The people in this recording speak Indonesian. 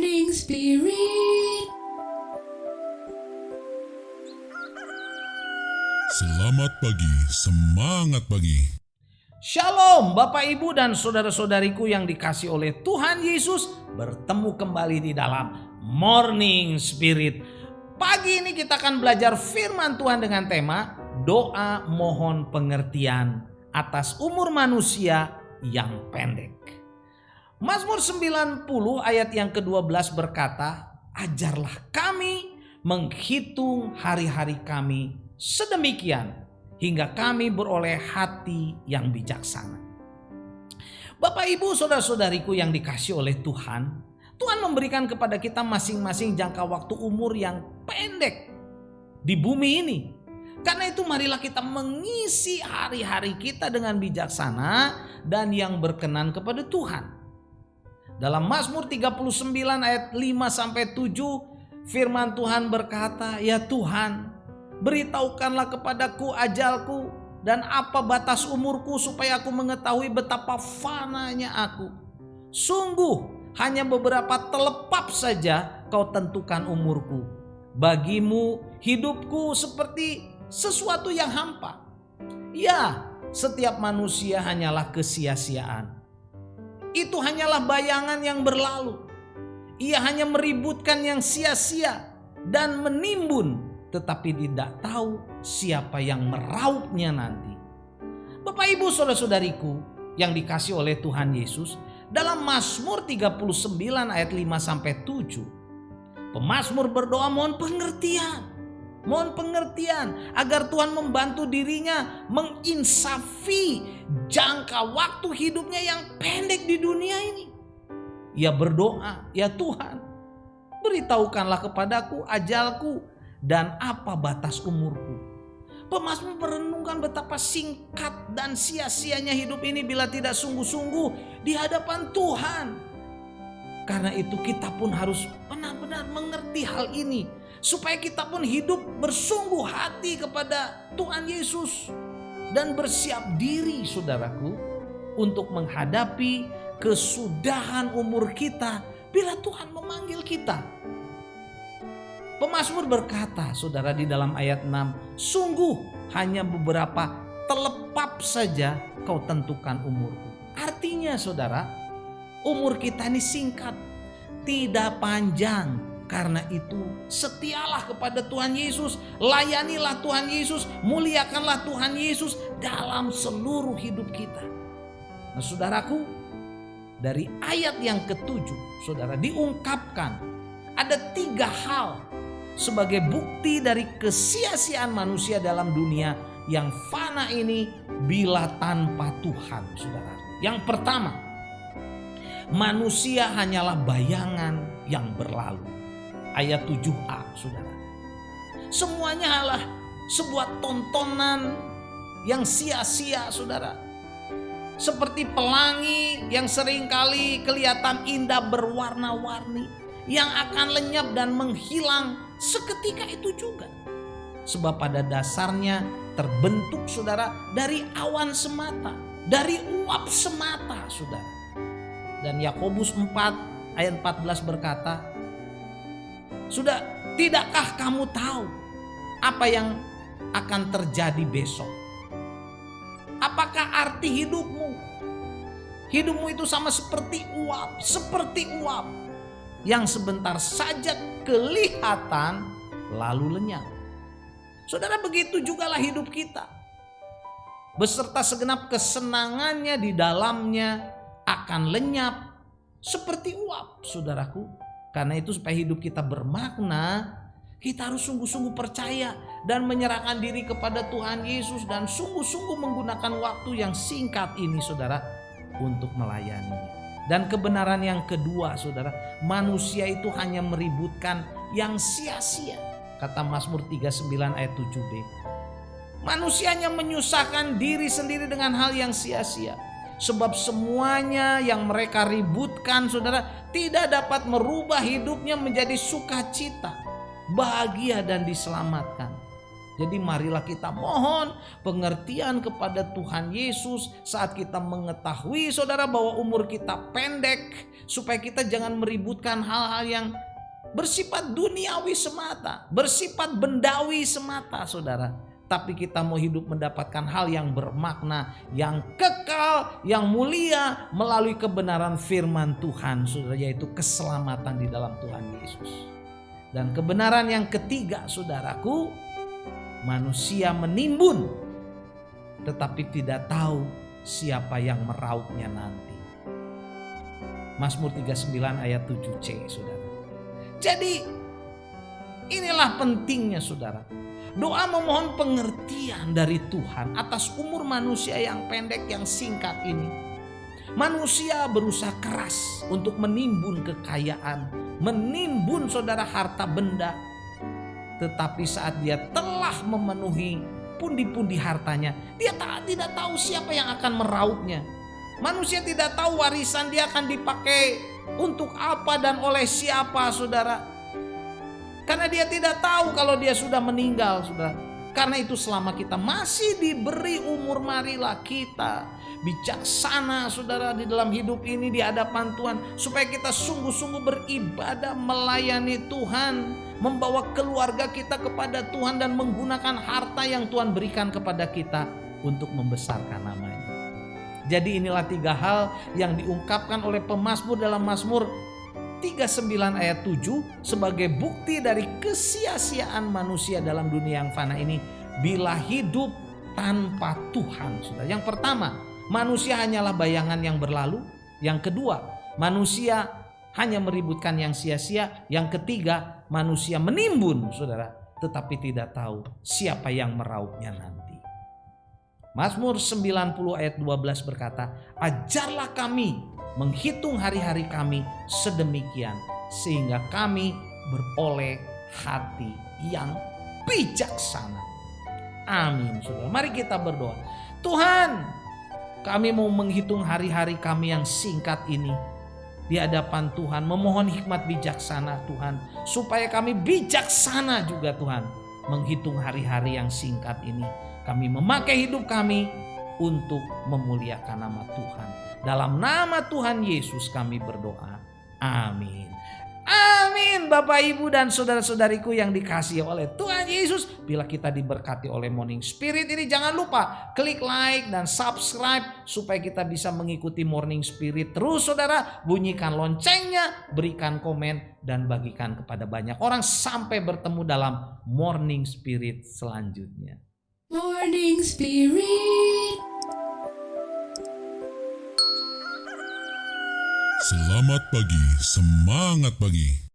Morning Spirit. Selamat pagi, semangat pagi. Shalom Bapak Ibu dan saudara-saudariku yang dikasih oleh Tuhan Yesus. Bertemu kembali di dalam Morning Spirit. Pagi ini kita akan belajar firman Tuhan dengan tema doa mohon pengertian atas umur manusia yang pendek. Mazmur 90 ayat yang ke-12 berkata, ajarlah kami menghitung hari-hari kami sedemikian hingga kami beroleh hati yang bijaksana. Bapak Ibu saudara-saudariku yang dikasih oleh Tuhan, Tuhan memberikan kepada kita masing-masing jangka waktu umur yang pendek di bumi ini. Karena itu marilah kita mengisi hari-hari kita dengan bijaksana dan yang berkenan kepada Tuhan. Dalam Mazmur 39 ayat 5-7 firman Tuhan berkata, ya Tuhan, beritahukanlah kepadaku ajalku dan apa batas umurku supaya aku mengetahui betapa fananya aku. Sungguh hanya beberapa telepap saja kau tentukan umurku. Bagimu hidupku seperti sesuatu yang hampa. Ya, setiap manusia hanyalah kesia-siaan. Itu hanyalah bayangan yang berlalu. Ia hanya meributkan yang sia-sia dan menimbun, tetapi tidak tahu siapa yang meraupnya nanti. Bapak Ibu saudara-saudariku yang dikasih oleh Tuhan Yesus, dalam Mazmur 39 ayat 5-7, pemazmur berdoa mohon pengertian. Mohon pengertian agar Tuhan membantu dirinya menginsafi jangka waktu hidupnya yang pendek di dunia ini. Ia berdoa, ya Tuhan, beritahukanlah kepadaku ajalku dan apa batas umurku. Pemazmur merenungkan betapa singkat dan sia-sianya hidup ini bila tidak sungguh-sungguh di hadapan Tuhan. Karena itu kita pun harus benar-benar mengerti hal ini. Supaya kita pun hidup bersungguh hati kepada Tuhan Yesus. Dan bersiap diri saudaraku untuk menghadapi kesudahan umur kita bila Tuhan memanggil kita. Pemazmur berkata saudara di dalam ayat 6, sungguh hanya beberapa telepap saja kau tentukan umurku. Artinya saudara, umur kita ini singkat, tidak panjang. Karena itu setialah kepada Tuhan Yesus, layanilah Tuhan Yesus, muliakanlah Tuhan Yesus dalam seluruh hidup kita. Nah saudaraku, dari ayat yang ke-7 saudara diungkapkan ada 3 hal sebagai bukti dari kesia-siaan manusia dalam dunia yang fana ini bila tanpa Tuhan saudara. Yang pertama, manusia hanyalah bayangan yang berlalu. Ayat 7a saudara. Semuanya adalah sebuah tontonan yang sia-sia saudara. Seperti pelangi yang seringkali kelihatan indah berwarna-warni. Yang akan lenyap dan menghilang seketika itu juga. Sebab pada dasarnya terbentuk saudara dari awan semata. Dari uap semata saudara. Dan Yakobus 4 ayat 14 berkata, sudah tidakkah kamu tahu apa yang akan terjadi besok? Apakah arti hidupmu? Hidupmu itu sama seperti uap yang sebentar saja kelihatan lalu lenyap. Saudara, begitu jugalah hidup kita. Beserta segenap kesenangannya di dalamnya akan lenyap seperti uap, saudaraku. Karena itu supaya hidup kita bermakna, kita harus sungguh-sungguh percaya dan menyerahkan diri kepada Tuhan Yesus dan sungguh-sungguh menggunakan waktu yang singkat ini saudara untuk melayani. Dan kebenaran yang kedua saudara, manusia itu hanya meributkan yang sia-sia. Kata Mazmur 39 ayat 7b. Manusianya menyusahkan diri sendiri dengan hal yang sia-sia. Sebab semuanya yang mereka ributkan saudara tidak dapat merubah hidupnya menjadi sukacita, bahagia dan diselamatkan. Jadi marilah kita mohon pengertian kepada Tuhan Yesus saat kita mengetahui saudara bahwa umur kita pendek. Supaya kita jangan meributkan hal-hal yang bersifat duniawi semata, bersifat bendawi semata saudara. Tapi kita mau hidup mendapatkan hal yang bermakna, yang kekal, yang mulia melalui kebenaran firman Tuhan saudara, yaitu keselamatan di dalam Tuhan Yesus. Dan kebenaran yang ketiga saudaraku, manusia menimbun tetapi tidak tahu siapa yang merauhnya nanti. Mazmur 39 ayat 7c saudara. Jadi inilah pentingnya saudara. Doa memohon pengertian dari Tuhan atas umur manusia yang pendek, yang singkat ini. Manusia berusaha keras untuk menimbun kekayaan, menimbun saudara harta benda. Tetapi saat dia telah memenuhi pundi-pundi hartanya, dia tidak tahu siapa yang akan merauhnya. Manusia tidak tahu warisan dia akan dipakai untuk apa dan oleh siapa saudara. Karena dia tidak tahu kalau dia sudah meninggal saudara. Karena itu selama kita masih diberi umur, marilah kita bijaksana saudara di dalam hidup ini di hadapan Tuhan. Supaya kita sungguh-sungguh beribadah melayani Tuhan. Membawa keluarga kita kepada Tuhan dan menggunakan harta yang Tuhan berikan kepada kita untuk membesarkan namanya. Jadi inilah 3 hal yang diungkapkan oleh pemazmur dalam Mazmur 39 ayat 7 sebagai bukti dari kesia-siaan manusia dalam dunia yang fana ini bila hidup tanpa Tuhan. Yang pertama, manusia hanyalah bayangan yang berlalu. Yang kedua, manusia hanya meributkan yang sia-sia. Yang ketiga, manusia menimbun saudara, tetapi tidak tahu siapa yang merauhnya nanti. Mazmur 90 ayat 12 berkata, ajarlah kami menghitung hari-hari kami sedemikian sehingga kami beroleh hati yang bijaksana. Amin saudara. Mari kita berdoa. Tuhan, kami mau menghitung hari-hari kami yang singkat ini di hadapan Tuhan, memohon hikmat bijaksana Tuhan, supaya kami bijaksana juga Tuhan menghitung hari-hari yang singkat ini. Kami memakai hidup kami untuk memuliakan nama Tuhan. Dalam nama Tuhan Yesus kami berdoa. Amin. Amin Bapak Ibu dan saudara-saudariku yang dikasihi oleh Tuhan Yesus. Bila kita diberkati oleh Morning Spirit ini, jangan lupa klik like dan subscribe supaya kita bisa mengikuti Morning Spirit terus saudara. Bunyikan loncengnya, berikan komen dan bagikan kepada banyak orang sampai bertemu dalam Morning Spirit selanjutnya. Morning Spirit. Selamat pagi, semangat pagi.